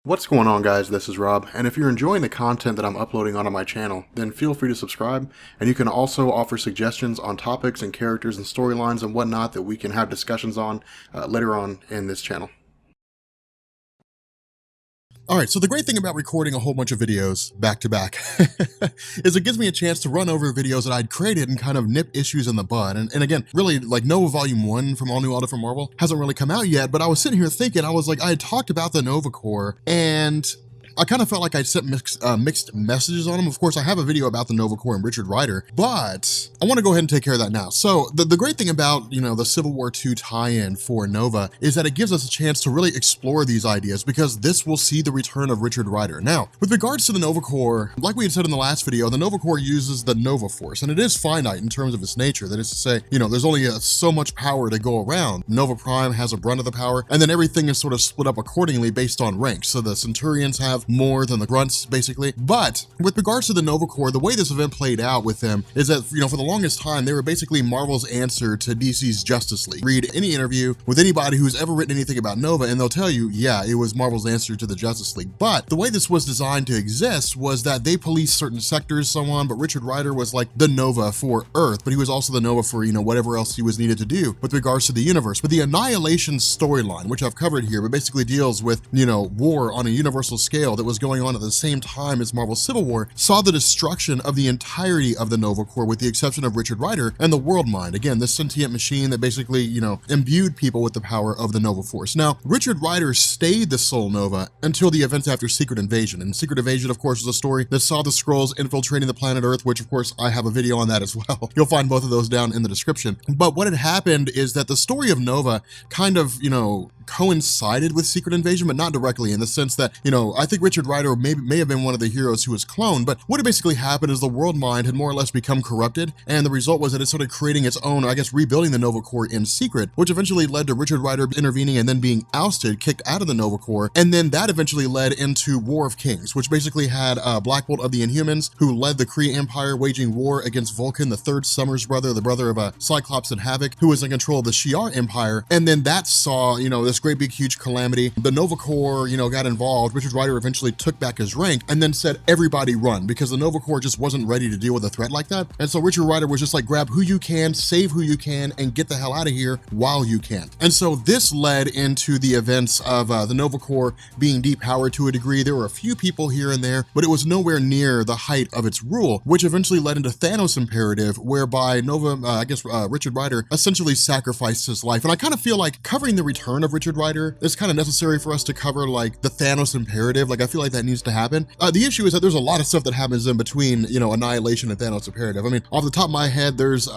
What's going on, guys? This is Rob, and if you're enjoying the content that I'm uploading onto my channel, then feel free to subscribe, and you can also offer suggestions on topics and characters and storylines and whatnot that we can have discussions on later on in this channel. Alright, so the great thing about recording a whole bunch of videos back to back is it gives me a chance to run over videos that I'd created and kind of nip issues in the bud. And again, really, like Nova Volume 1 from All New All Different Marvel hasn't really come out yet, but I was sitting here thinking, I was like, I had talked about the Nova Corps, and I kind of felt like I'd sent mixed messages on them. Of course, I have a video about the Nova Corps and Richard Rider, but I want to go ahead and take care of that now. So the great thing about, the Civil War II tie-in for Nova is that it gives us a chance to really explore these ideas, because this will see the return of Richard Rider. Now, with regards to the Nova Corps, like we had said in the last video, the Nova Corps uses the Nova Force, and it is finite in terms of its nature. That is to say, there's only so much power to go around. Nova Prime has a brunt of the power, and then everything is sort of split up accordingly based on rank. So the Centurions have more than the grunts, basically. But with regards to the Nova Corps, the way this event played out with them is that, for the longest time, they were basically Marvel's answer to DC's Justice League. Read any interview with anybody who's ever written anything about Nova, and they'll tell you, yeah, it was Marvel's answer to the Justice League. But the way this was designed to exist was that they policed certain sectors, so on, but Richard Rider was like the Nova for Earth, but he was also the Nova for, whatever else he was needed to do with regards to the universe. But the Annihilation storyline, which I've covered here, but basically deals with, war on a universal scale that was going on at the same time as Marvel's Civil War, saw the destruction of the entirety of the Nova Corps, with the exception of Richard Rider and the World Mind. Again, this sentient machine that basically, imbued people with the power of the Nova Force. Now, Richard Rider stayed the Soul Nova until the events after Secret Invasion. And Secret Invasion, of course, was a story that saw the Skrulls infiltrating the planet Earth, which, of course, I have a video on that as well. You'll find both of those down in the description. But what had happened is that the story of Nova kind of, coincided with Secret Invasion, but not directly, in the sense that, I think Richard Rider may have been one of the heroes who was cloned, but what had basically happened is the World Mind had more or less become corrupted, and the result was that it started creating its own, rebuilding the Nova Corps in secret, which eventually led to Richard Rider intervening and then being ousted, kicked out of the Nova Corps, and then that eventually led into War of Kings, which basically had Black Bolt of the Inhumans, who led the Kree Empire waging war against Vulcan, the third Summers brother, the brother of Cyclops and Havoc, who was in control of the Shi'ar Empire, and then that saw, this great big huge calamity. The Nova Corps, got involved. Richard Rider eventually took back his rank and then said, everybody run, because the Nova Corps just wasn't ready to deal with a threat like that. And so Richard Rider was just like, grab who you can, save who you can, and get the hell out of here while you can. And so this led into the events of the Nova Corps being depowered to a degree. There were a few people here and there, but it was nowhere near the height of its rule, which eventually led into Thanos Imperative, whereby Richard Rider essentially sacrificed his life. And I kind of feel like covering the return of Richard Rider is kind of necessary for us to cover, like, the Thanos Imperative. Like, I feel like that needs to happen. The issue is that there's a lot of stuff that happens in between, Annihilation and Thanos Imperative. I mean, off the top of my head, there's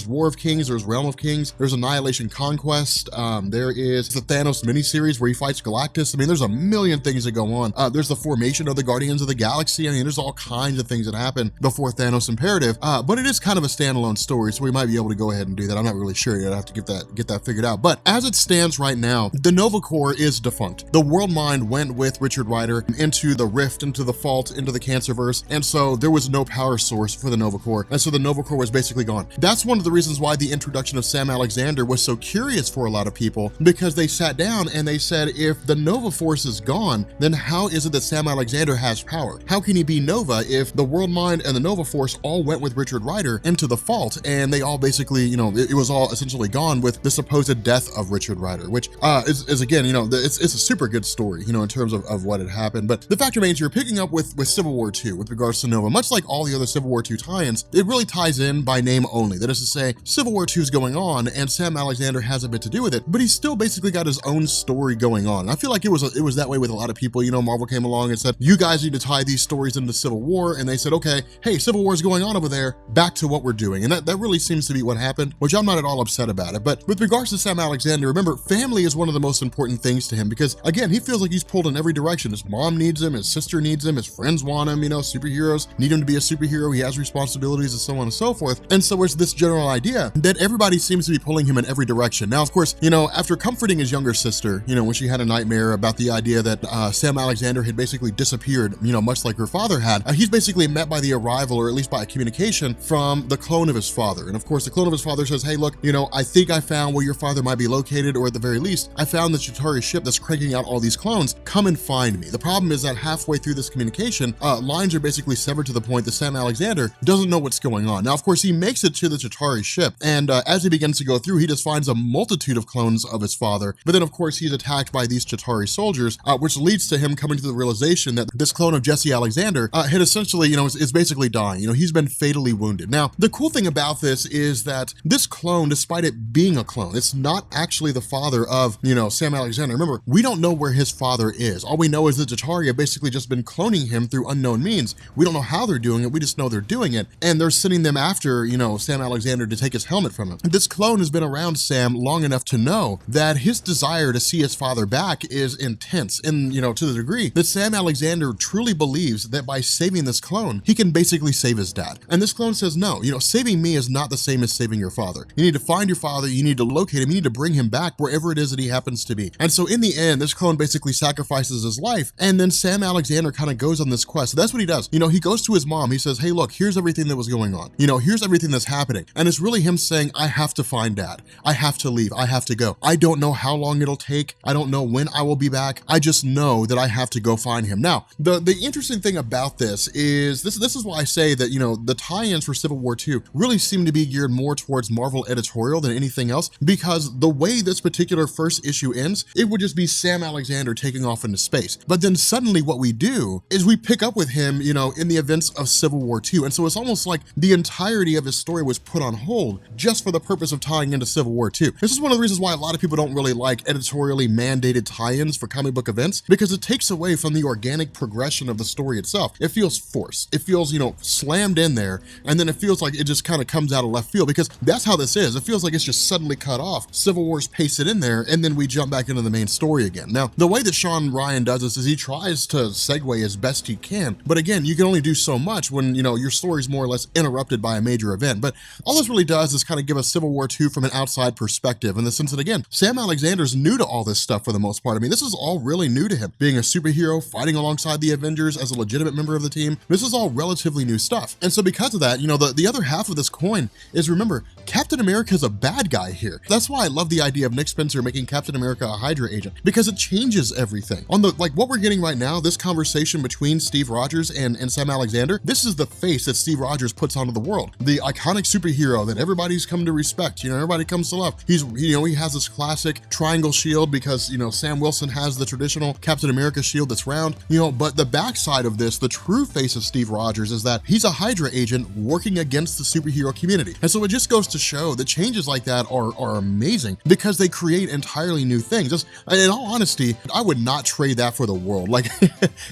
War of Kings, there's Realm of Kings, there's Annihilation Conquest, there is the Thanos miniseries where he fights Galactus. I mean, there's a million things that go on. There's the formation of the Guardians of the Galaxy. I mean, there's all kinds of things that happen before Thanos Imperative, but it is kind of a standalone story, so we might be able to go ahead and do that. I'm not really sure yet. I have to get that figured out. But as it stands right now, the Nova Corps is defunct. The World Mind went with Richard Rider into the Rift, into the Fault, into the Cancerverse, and so there was no power source for the Nova Corps, and so the Nova Corps was basically gone. That's one of the reasons why the introduction of Sam Alexander was so curious for a lot of people, because they sat down and they said, if the Nova Force is gone, then how is it that Sam Alexander has power? How can he be Nova if the World Mind and the Nova Force all went with Richard Rider into the Fault, and they all basically, it was all essentially gone with the supposed death of Richard Rider, which is again, it's a super good story, in terms of what had happened. But the fact remains, you're picking up with Civil War II with regards to Nova. Much like all the other Civil War II tie-ins, it really ties in by name only. That is to say, Civil War II is going on and Sam Alexander has a bit to do with it, but he's still basically got his own story going on. And I feel like it was that way with a lot of people. Marvel came along and said, you guys need to tie these stories into Civil War, and they said, okay, hey, Civil War is going on over there, back to what we're doing. And that really seems to be what happened, which I'm not at all upset about it. But with regards to Sam Alexander, remember, family is one of the most important things to him, because again, he feels like he's pulled in every direction. His mom needs him, his sister needs him, his friends want him, superheroes need him to be a superhero, he has responsibilities and so on and so forth. And so it's this general idea that everybody seems to be pulling him in every direction. Now, of course, after comforting his younger sister, when she had a nightmare about the idea that Sam Alexander had basically disappeared, much like her father had, he's basically met by the arrival, or at least by a communication, from the clone of his father. And of course, the clone of his father says, hey, look, I think I found where your father might be located, or at the very least, least, I found the Chitauri ship that's cranking out all these clones. Come and find me. The problem is that halfway through this communication, lines are basically severed to the point that Sam Alexander doesn't know what's going on. Now, of course, he makes it to the Chitauri ship, and as he begins to go through, he just finds a multitude of clones of his father. But then, of course, he's attacked by these Chitauri soldiers, which leads to him coming to the realization that this clone of Jesse Alexander had essentially, is basically dying. He's been fatally wounded. Now, the cool thing about this is that this clone, despite it being a clone, it's not actually the father of, Sam Alexander. Remember, we don't know where his father is. All we know is that Chitauri have basically just been cloning him through unknown means. We don't know how they're doing it. We just know they're doing it. And they're sending them after, Sam Alexander to take his helmet from him. This clone has been around Sam long enough to know that his desire to see his father back is intense. And, to the degree that Sam Alexander truly believes that by saving this clone, he can basically save his dad. And this clone says, no, saving me is not the same as saving your father. You need to find your father. You need to locate him. You need to bring him back wherever it is that he happens to be. And so in the end, this clone basically sacrifices his life. And then Sam Alexander kind of goes on this quest. So that's what he does. He goes to his mom. He says, hey, look, here's everything that was going on. Here's everything that's happening. And it's really him saying, I have to find dad. I have to leave. I have to go. I don't know how long it'll take. I don't know when I will be back. I just know that I have to go find him. Now, the interesting thing about this is this is why I say that, the tie-ins for Civil War II really seem to be geared more towards Marvel editorial than anything else, because the way this particular first issue ends, it would just be Sam Alexander taking off into space. But then suddenly what we do is we pick up with him, in the events of Civil War II. And so it's almost like the entirety of his story was put on hold just for the purpose of tying into Civil War II. This is one of the reasons why a lot of people don't really like editorially mandated tie-ins for comic book events, because it takes away from the organic progression of the story itself. It feels forced. It feels, slammed in there, and then it feels like it just kind of comes out of left field, because that's how this is. It feels like it's just suddenly cut off. Civil War's pasted in there, and then we jump back into the main story again. Now, the way that Sean Ryan does this is he tries to segue as best he can, but again, you can only do so much when, your story's more or less interrupted by a major event. But all this really does is kind of give us Civil War II from an outside perspective, in the sense that, again, Sam Alexander's new to all this stuff for the most part. I mean, this is all really new to him. Being a superhero, fighting alongside the Avengers as a legitimate member of the team, this is all relatively new stuff. And so because of that, the other half of this coin is, remember, Captain America's a bad guy here. That's why I love the idea of Nick Spencer making Captain America a Hydra agent, because it changes everything. On what we're getting right now, this conversation between Steve Rogers and Sam Alexander, this is the face that Steve Rogers puts onto the world. The iconic superhero that everybody's come to respect, everybody comes to love. He has this classic triangle shield because, Sam Wilson has the traditional Captain America shield that's round, but the backside of this, the true face of Steve Rogers, is that he's a Hydra agent working against the superhero community. And so it just goes to show that changes like that are amazing, because they create entirely new things. Just, in all honesty, I would not trade that for the world. Like,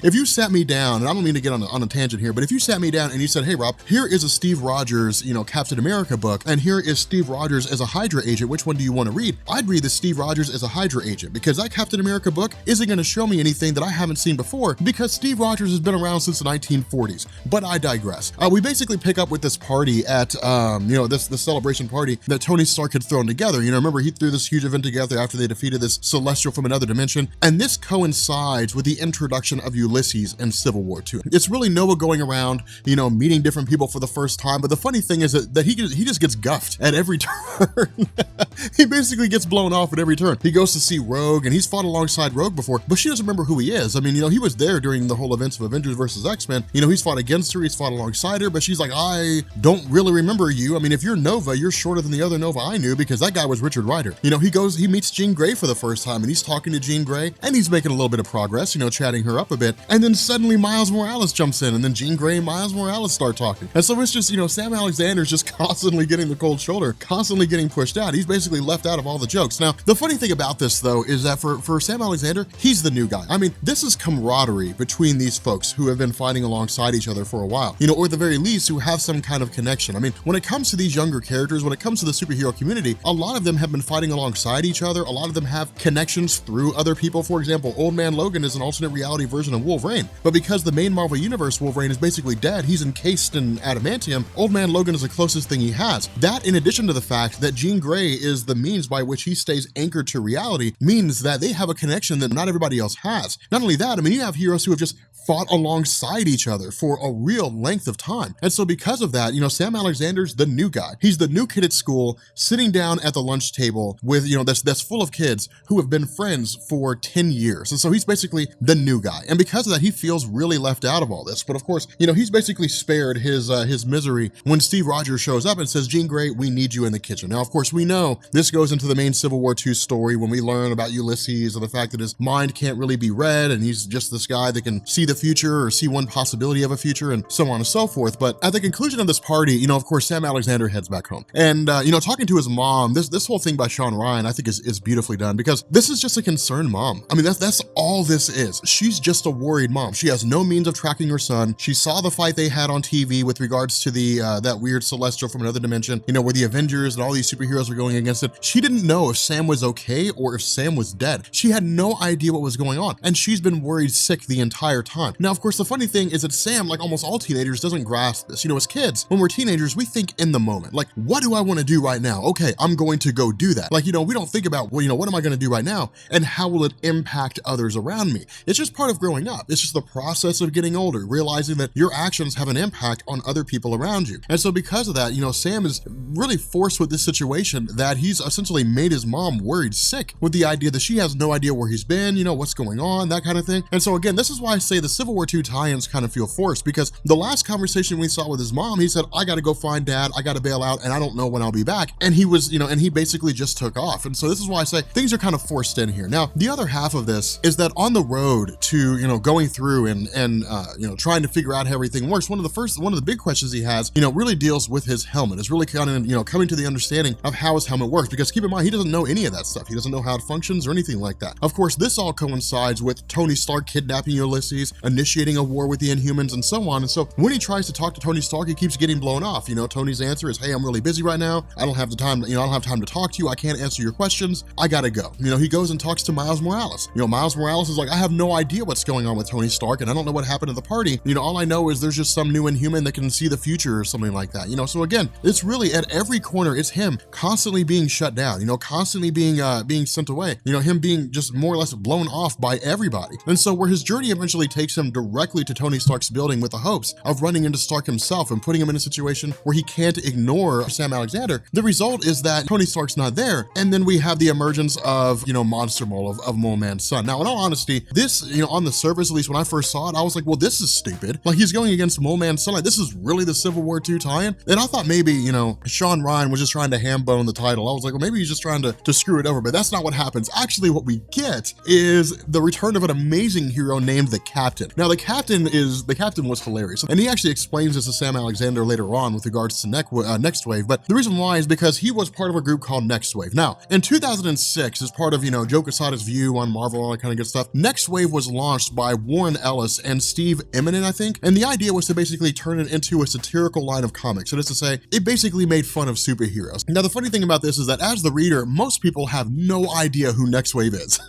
if you sat me down, and I don't mean to get on a tangent here, but if you sat me down and you said, hey Rob, here is a Steve Rogers, Captain America book, and here is Steve Rogers as a Hydra agent, which one do you want to read? I'd read the Steve Rogers as a Hydra agent, because that Captain America book isn't going to show me anything that I haven't seen before, because Steve Rogers has been around since the 1940s. But I digress. We basically pick up with this party at, this celebration party that Tony Stark had thrown together. Remember, he threw this huge event together after they defeated this Celestial from another dimension, and this coincides with the introduction of Ulysses in Civil War II. It's really Noah going around, meeting different people for the first time, but the funny thing is that he just gets guffed at every turn. He basically gets blown off at every turn. He goes to see Rogue, and he's fought alongside Rogue before, but she doesn't remember who he is. I mean, he was there during the whole events of Avengers versus X-Men. He's fought against her, he's fought alongside her, but she's like, I don't really remember you. I mean, if you're Nova, you're shorter than the other Nova I knew, because that guy was Richard Rider. He meets Jean Grey for the first time, and he's talking to Jean Grey, and he's making a little bit of progress, chatting her up a bit, and then suddenly Miles Morales jumps in, and then Jean Grey and Miles Morales start talking. And so it's just, Sam Alexander's just constantly getting the cold shoulder, constantly getting pushed out. He's basically left out of all the jokes. Now, the funny thing about this, though, is that for Sam Alexander, he's the new guy. I mean, this is camaraderie between these folks who have been fighting alongside each other for a while, or at the very least, who have some kind of connection. I mean, when it comes to these younger characters, when it comes to the superhero community, a lot of them have been fighting alongside each other. A lot of them have connections through other people. For example, Old Man Logan is an alternate reality version of Wolverine, but because the main Marvel Universe Wolverine is basically dead, he's encased in adamantium, Old Man Logan is the closest thing he has. That, in addition to the fact that Jean Grey is the means by which he stays anchored to reality, means that they have a connection that not everybody else has. Not only that, I mean, you have heroes who have just fought alongside each other for a real length of time. And so because of that, Sam Alexander's the new guy. He's the new kid at school sitting down at the lunch table with, that's full of kids who have been friends for 10 years. And so he's basically the new guy. And because of that, he feels really left out of all this. But of course, he's basically spared his misery when Steve Rogers shows up and says, Jean Grey, we need you in the kitchen. Now, of course, we know this goes into the main Civil War II story when we learn about Ulysses and the fact that his mind can't really be read and he's just this guy that can see the future or see one possibility of a future and so on and so forth. But at the conclusion of this party, of course, Sam Alexander heads back home. And, talking to his mom, this whole thing by Sean Ryan, I think is beautifully done because this is just a concerned mom. I mean, that's all this is. She's just a worried mom. She has no means of tracking her son. She saw the fight they had on TV with regards to the that weird celestial from another dimension, where the Avengers and all these superheroes were going against it. She didn't know if Sam was okay or if Sam was dead. She had no idea what was going on, and she's been worried sick the entire time. Now, of course, the funny thing is that Sam, like almost all teenagers, doesn't grasp this. As kids, when we're teenagers, we think in the moment. Like, what do I want to do right now? Okay, I'm going to go do that. Like, we don't think about, well, what am I going to do right now? And how will it impact others around me? It's just part of growing up. It's just the process of getting older, realizing that your actions have an impact on other people around you. And so because of that, Sam is really forced with this situation that he's essentially made his mom worried sick with the idea that she has no idea where he's been, what's going on, that kind of thing. And so again, this is why I say the Civil War II tie-ins kind of feel forced, because the last conversation we saw with his mom, he said, I got to go find dad, I got to bail out, and I don't know when I'll be back. And he was, and he basically just took off. And so this is why I say things are kind of forced in here. Now, the other half of this is that on the road to, going through and trying to figure out how everything works, one of the big questions he has, really deals with his helmet. It's really kind of, coming to the understanding of how his helmet works, because keep in mind, he doesn't know any of that stuff. He doesn't know how it functions or anything like that. Of course, this all coincides with Tony Stark kidnapping Ulysses, initiating a war with the Inhumans, and so on. And so when he tries to talk to Tony Stark, he keeps getting blown off. Tony's answer is, hey, I'm really busy right now. I don't have the time, I don't have time to talk to you. I can't answer your questions. I gotta go. He goes and talks to Miles Morales. Miles Morales is like, I have no idea what's going on with Tony Stark, and I don't know what happened at the party. All I know is there's just some new Inhuman that can see the future or something like that. So again, it's really at every corner, it's him constantly being shut down, constantly being sent away, him being just more or less blown off by everybody. And so where his journey eventually takes him directly to Tony Stark's building with the hopes of running into Stark himself and putting him in a situation where he can't ignore Sam Alexander, the result is that Tony Stark's not there. And then we have the emergence of, Monster Mole, of Mole Man's son. Now, in all honesty, this, on the surface, at least when I first saw it, I was like, well, this is stupid. Like, he's going against Mole Man's son. Like, this is really the Civil War II tie-in? And I thought maybe, Sean Ryan was just trying to ham bone the title. I was like, well, maybe he's just trying to screw it over, but that's not what happens. Actually, what we get is the return of an amazing hero named the Captain. Now, the Captain was hilarious, and he actually explains this to Sam Alexander later on with regards to Next Wave, but the reason why is because he was part of a group called Next Wave. Now, in 2006, as part of, Joe Quesada's View on Marvel, all that kind of good stuff, Next Wave was launched by Warren Ellis and Steve Eminem, I think, and the idea was to basically turn it into a satirical line of comics. So that's to say, it basically made fun of superheroes. Now, the funny thing about this is that as the reader, most people have no idea who Next Wave is.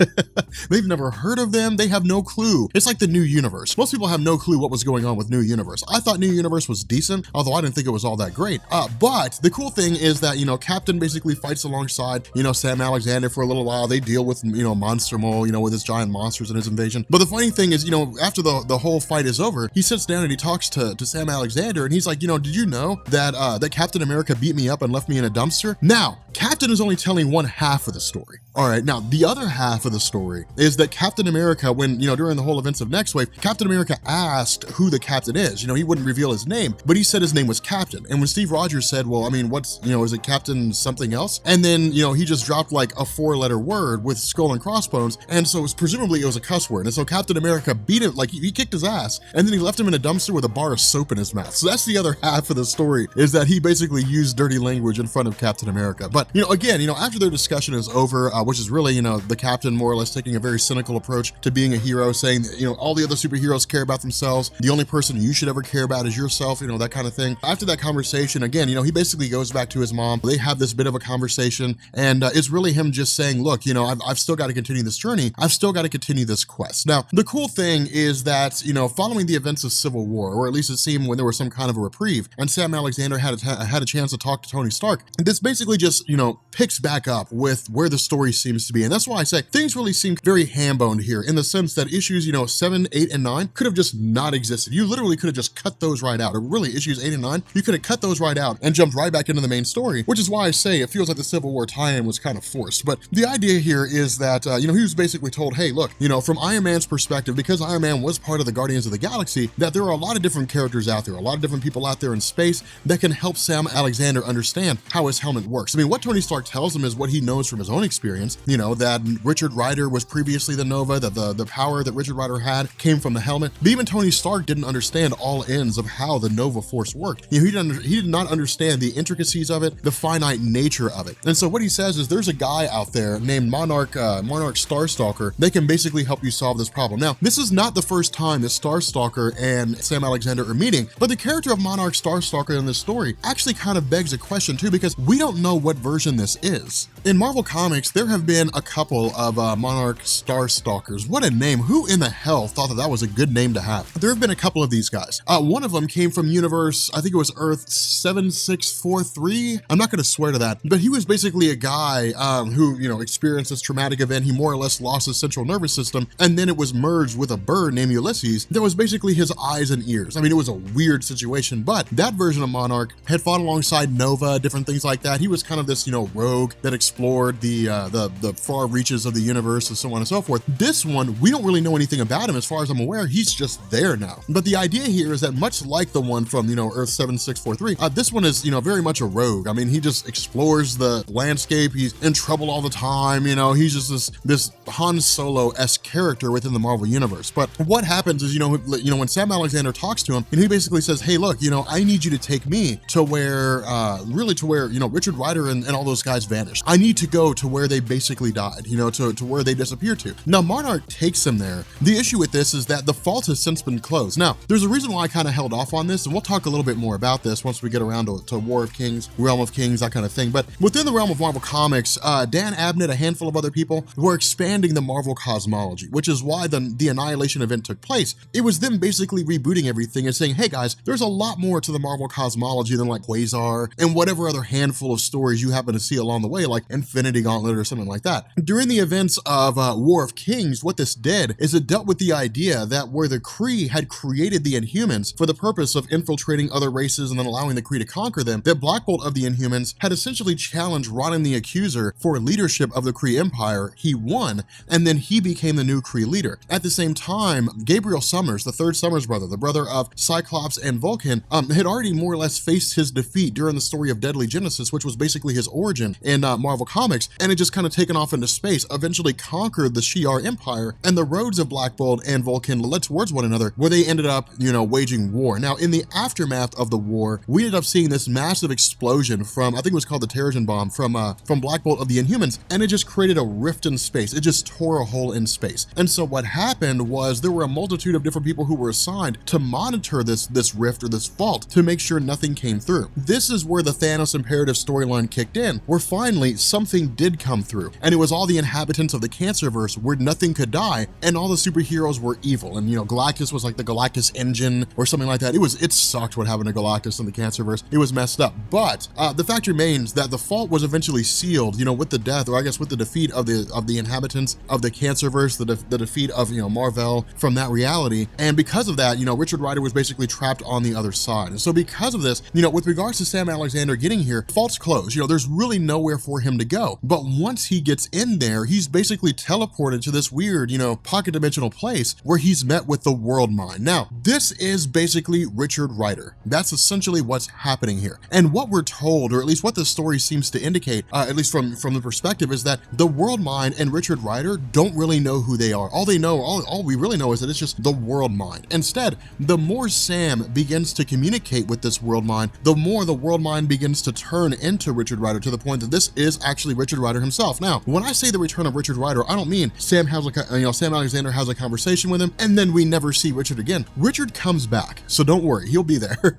They've never heard of them. They have no clue. It's like the New Universe. Most people have no clue what was going on with New Universe. I thought New Universe was decent, although I didn't think it was all that great. But the cool thing is that, Captain basically fights alongside, Sam Alexander for a little while. They deal with, Monster Mole, with his giant monsters and his invasion. But the funny thing is, after the whole fight is over, he sits down and he talks to Sam Alexander, and he's like, did you know that that Captain America beat me up and left me in a dumpster? Now, Captain is only telling one half of the story. All right, now the other half of the story is that Captain America, when, during the whole events of Next Wave, Captain America asked who the Captain is. He wouldn't reveal his name, but he said his name was Captain. And when Steve Rogers said, well, I mean, what's, is it Captain something else? And then, he just dropped like a 4-letter word with skull and crossbones. And so presumably it was a cuss word. And so Captain America beat him, like he kicked his ass, and then he left him in a dumpster with a bar of soap in his mouth. So that's the other half of the story, is that he basically used dirty language in front of Captain America. But, again, after their discussion is over, which is really, the Captain more or less taking a very cynical approach to being a hero, saying that, all the other superheroes care about themselves. The only person you should ever care about is yourself, that kind of thing. After that conversation, again, he basically goes back to his mom. They have this bit of a conversation, and it's really him just saying, look, I've still got to continue this journey. I've still got to continue this quest. Now, the cool thing is that, following the events of Civil War, or at least it seemed when there was some kind of a reprieve, and Sam Alexander had a chance to talk to Tony Stark, this basically just, picks back up with where the story seems to be. And that's why I say things really seem very ham-boned here, in the sense that issues, 7, 8, and 9 could have just not existed. You literally could have just cut those right out. Or really, issues 8 and 9, you could have cut those right out and jumped right back into the main story, which is why I say it feels like the Civil War tie-in was kind of forced. But the idea here is that, he was basically told, hey, look, from Iron Man's perspective, because Iron Man was part of the Guardians of the Galaxy, that there are a lot of different characters out there, a lot of different people out there in space that can help Sam Alexander understand how his helmet works. I mean, what Tony Stark tells him is what he knows from his own experience, that Richard Rider was previously the Nova, that the power that Richard Rider had came from the helmet. But even Tony Stark didn't understand all ends of how the Nova Force worked. He did not understand the intricacies of it, the finite nature of it. And so what he says is there's a guy out there named Monarch Starstalker. They can basically help you solve this problem. Now, this is not the first time that Starstalker and Sam Alexander are meeting, but the character of Monarch Starstalker in this story actually kind of begs a question too, because we don't know what version this is. In Marvel Comics, there have been a couple of Monarch Starstalkers. What a name. Who in the hell thought that was a good name to have? There have been a couple of these guys. One of them came from universe, I think it was Earth 7643. I'm not going to swear to that, but he was basically a guy who, experienced this traumatic event. He more or less lost his central nervous system, and then it was merged with a bird named Ulysses that was basically his eyes and ears. I mean, it was a weird situation, but that version of Monarch had fought alongside Nova, different things like that. He was kind of this, rogue that explored the far reaches of the universe and so on and so forth. This one, we don't really know anything about him. As far as I'm aware, he's just there now. But the idea here is that much like the one from, Earth 7643, this one is, very much a rogue. I mean, he just explores the landscape. He's in trouble all the time. He's just this Han Solo-esque character within the Marvel universe. But what happens is, when Sam Alexander talks to him, and he basically says, hey, look, I need you to take me to where, Richard Rider and all those guys vanished. I need to go to where they basically died, to where they disappeared to. Now, Monarch takes him there. The issue with this is that the vault has since been closed. Now, there's a reason why I kind of held off on this, and we'll talk a little bit more about this once we get around to War of Kings, Realm of Kings, that kind of thing. But within the realm of Marvel Comics, Dan Abnett, a handful of other people, were expanding the Marvel cosmology, which is why the Annihilation event took place. It was them basically rebooting everything and saying, hey guys, there's a lot more to the Marvel cosmology than like Quasar and whatever other handful of stories you happen to see along the way, like Infinity Gauntlet or something like that. During the events of War of Kings, what this did is it dealt with the idea that where the Kree had created the Inhumans for the purpose of infiltrating other races and then allowing the Kree to conquer them, that Black Bolt of the Inhumans had essentially challenged Ronan the Accuser for leadership of the Kree Empire. He won, and then he became the new Kree leader. At the same time, Gabriel Summers, the third Summers brother, the brother of Cyclops and Vulcan, had already more or less faced his defeat during the story of Deadly Genesis, which was basically his origin in Marvel Comics, and had just kind of taken off into space, eventually conquered the Shi'ar Empire, and the roads of Black Bolt and Vulcan led towards one another, where they ended up, waging war. Now, in the aftermath of the war, we ended up seeing this massive explosion from, I think it was called the Terrigen Bomb, from Black Bolt of the Inhumans, and it just created a rift in space. It just tore a hole in space. And so what happened was there were a multitude of different people who were assigned to monitor this rift or this fault to make sure nothing came through. This is where the Thanos Imperative storyline kicked in, where finally something did come through, and it was all the inhabitants of the Cancerverse where nothing could die, and all the superheroes were evil. And Galactus was like the Galactus engine or something like that. It sucked what happened to Galactus in the Cancerverse. It was messed up. But the fact remains that the fault was eventually sealed, with the death, or I guess with the defeat of the inhabitants of the Cancerverse, the defeat of Mar-Vell from that reality. And because of that, Richard Rider was basically trapped on the other side. And so because of this, with regards to Sam Alexander getting here, fault's closed. There's really nowhere for him to go. But once he gets in there, he's basically teleported to this weird, pocket dimensional place where he's met with the World Mind. Now, this is basically Richard Rider. That's essentially what's happening here. And what we're told, or at least what the story seems to indicate, at least from the perspective, is that the World Mind and Richard Rider don't really know who they are. All we really know is that it's just the World Mind. Instead, the more Sam begins to communicate with this World Mind, the more the World Mind begins to turn into Richard Rider, to the point that this is actually Richard Rider himself. Now, when I say the return of Richard Rider, I don't mean Sam Alexander has a conversation with him and then we never see Richard again. Richard comes back, so don't worry, he'll be there.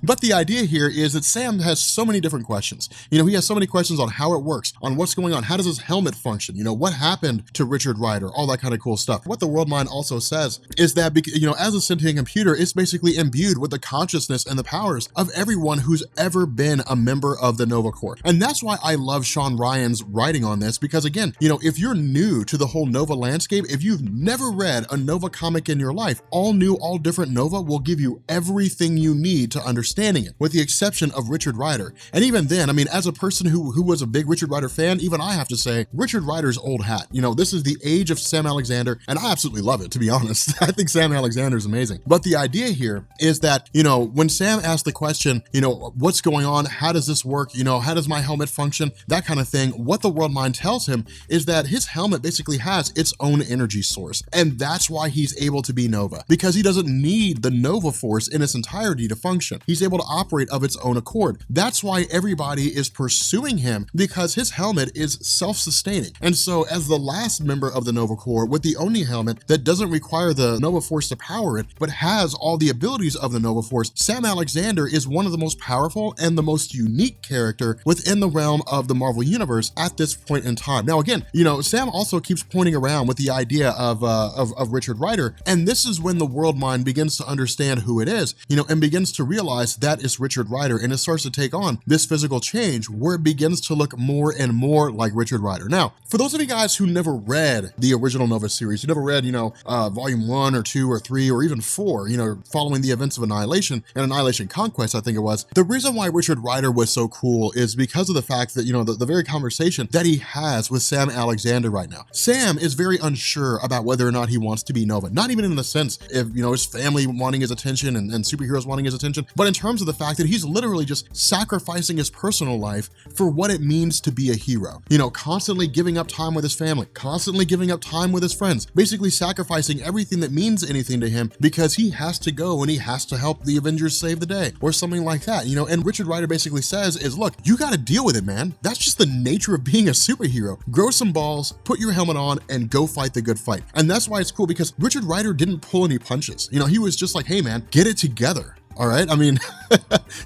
But the idea here is that Sam has so many different questions. He has so many questions on how it works, on what's going on, how does his helmet function, what happened to Richard Rider, all that kind of cool stuff. What the World Mind also says is that, as a sentient computer, it's basically imbued with the consciousness and the powers of everyone who's ever been a member of the Nova Corps. And And that's why I love Sean Ryan's writing on this, because again, you know, if you're new to the whole Nova landscape, if you've never read a Nova comic in your life, all new, all different Nova will give you everything you need to understanding it, with the exception of Richard Rider. And even then, I mean, as a person who was a big Richard Rider fan, even I have to say, Richard Rider's old hat. You know, this is the age of Sam Alexander, and I absolutely love it, to be honest. I think Sam Alexander is amazing. But the idea here is that, you know, when Sam asked the question, you know, what's going on? How does this work? You know, how does my helmet function? That kind of thing. What the World Mind tells him is that his helmet basically has its own energy source. And that's why he's able to be Nova, because he doesn't need the Nova force in its entirety to function. He's able to operate of its own accord. That's why everybody is pursuing him, because his helmet is self-sustaining. And so as the last member of the Nova Corps with the only helmet that doesn't require the Nova Force to power it, but has all the abilities of the Nova Force, Sam Alexander is one of the most powerful and the most unique character within the realm of the Marvel Universe at this point in time. Now again, you know, Sam also keeps pointing around with the idea of Richard Rider, and this is when the World Mind begins to understand who it is, you know, and begins to realize that is Richard Rider, and it starts to take on this physical change where it begins to look more and more like Richard Rider. Now, for those of you guys who never read the original Nova series, who never read, you know, volume 1 or 2 or 3 or even 4, you know, following the events of Annihilation and Annihilation Conquest, I think it was, the reason why Richard Rider was so cool is because of the fact that, you know, the very conversation that he has with Sam Alexander right now. Sam is very unsure about whether or not he wants to be Nova, not even in the sense of, you know, his family wanting his attention and superheroes wanting his attention, but in terms of the fact that he's literally just sacrificing his personal life for what it means to be a hero. You know, constantly giving up time with his family, constantly giving up time with his friends, basically sacrificing everything that means anything to him because he has to go and he has to help the Avengers save the day or something like that, you know. And Richard Rider basically says is, look, you got to deal with it, man. That's just the nature of being a superhero. Grow some balls, put your helmet on, and go fight the good fight. And that's why it's cool, because Richard Rider didn't pull any punches. You know, he was just like, hey man, get it together. All right. I mean,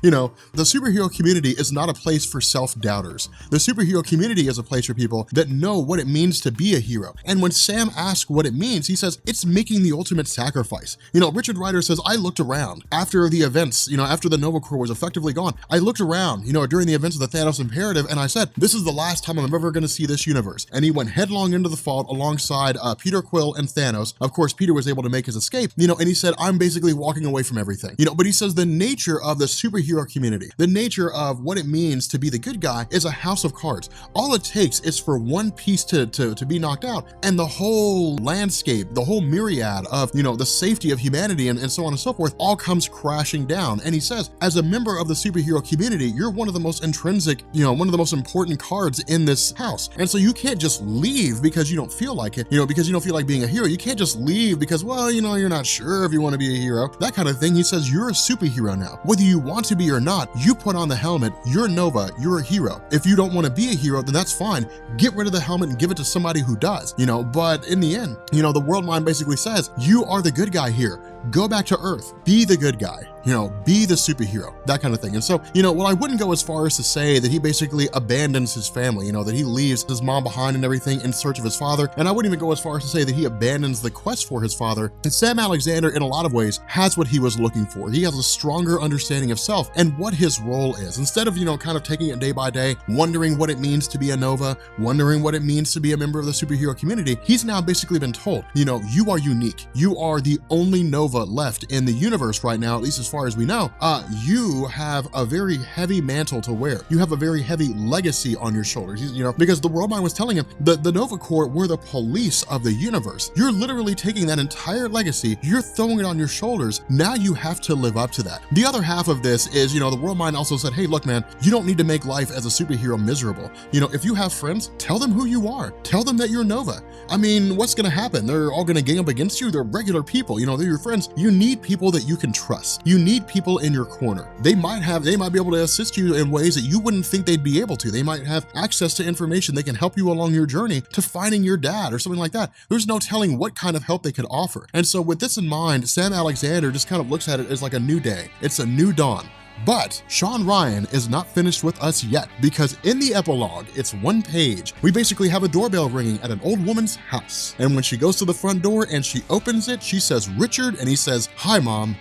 you know, the superhero community is not a place for self-doubters. The superhero community is a place for people that know what it means to be a hero. And when Sam asks what it means, he says, it's making the ultimate sacrifice. You know, Richard Rider says, I looked around after the events, you know, after the Nova Corps was effectively gone. I looked around, you know, during the events of the Thanos Imperative, and I said, this is the last time I'm ever going to see this universe. And he went headlong into the fault alongside Peter Quill and Thanos. Of course, Peter was able to make his escape, you know, and he said, I'm basically walking away from everything, you know, but he says the nature of the superhero community, the nature of what it means to be the good guy is a house of cards. All it takes is for one piece to be knocked out, and the whole landscape, the whole myriad of, you know, the safety of humanity and so on and so forth all comes crashing down. And he says, as a member of the superhero community, you're one of the most intrinsic, you know, one of the most important cards in this house. And so you can't just leave because you don't feel like it, you know, because you don't feel like being a hero. You can't just leave because, well, you know, you're not sure if you want to be a hero, that kind of thing. He says, you're a superhero now. Whether you want to be or not, you put on the helmet, you're Nova, you're a hero. If you don't want to be a hero, then that's fine. Get rid of the helmet and give it to somebody who does, you know. But in the end, you know, the World Mind basically says, you are the good guy here. Go back to Earth, be the good guy, you know, be the superhero, that kind of thing. And so, you know, well, I wouldn't go as far as to say that he basically abandons his family, you know, that he leaves his mom behind and everything in search of his father. And I wouldn't even go as far as to say that he abandons the quest for his father. And Sam Alexander, in a lot of ways, has what he was looking for. He has a stronger understanding of self and what his role is. Instead of, you know, kind of taking it day by day, wondering what it means to be a Nova, wondering what it means to be a member of the superhero community, he's now basically been told, you know, you are unique. You are the only Nova left in the universe right now, at least as far as we know. You have a very heavy mantle to wear. You have a very heavy legacy on your shoulders, you know, because the World Mind was telling him that the Nova Corps were the police of the universe. You're literally taking that entire legacy, you're throwing it on your shoulders. Now you have to live up to that. The other half of this is, you know, the World Mind also said, hey, look, man, you don't need to make life as a superhero miserable. You know, if you have friends, tell them who you are. Tell them that you're Nova. I mean, what's going to happen? They're all going to gang up against you. They're regular people, you know, they're your friends. You need people that you can trust. You need people in your corner. They might be able to assist you in ways that you wouldn't think they'd be able to. They might have access to information. They can help you along your journey to finding your dad or something like that. There's no telling what kind of help they could offer. And so with this in mind, Sam Alexander just kind of looks at it as like a new day. It's a new dawn. But Sean Ryan is not finished with us yet, because in the epilogue, it's one page. We basically have a doorbell ringing at an old woman's house. And when she goes to the front door and she opens it, she says, Richard, and he says, hi, Mom,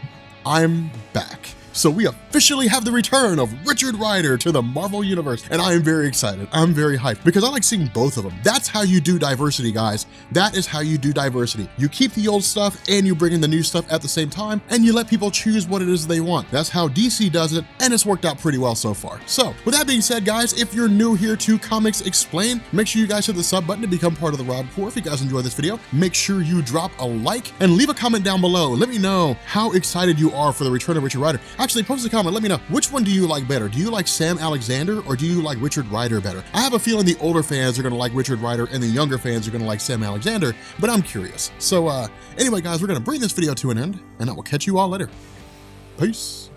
I'm back. So we officially have the return of Richard Rider to the Marvel Universe, and I am very excited. I'm very hyped because I like seeing both of them. That's how you do diversity, guys. That is how you do diversity. You keep the old stuff and you bring in the new stuff at the same time, and you let people choose what it is they want. That's how DC does it, and it's worked out pretty well so far. So with that being said, guys, if you're new here to Comics Explained, make sure you guys hit the sub button to become part of the Rob Corps. If you guys enjoyed this video, make sure you drop a like and leave a comment down below. Let me know how excited you are for the return of Richard Rider. Actually, post a comment. Let me know, which one do you like better? Do you like Sam Alexander or do you like Richard Rider better? I have a feeling the older fans are going to like Richard Rider and the younger fans are going to like Sam Alexander, but I'm curious. So anyway, guys, we're going to bring this video to an end, and I will catch you all later. Peace.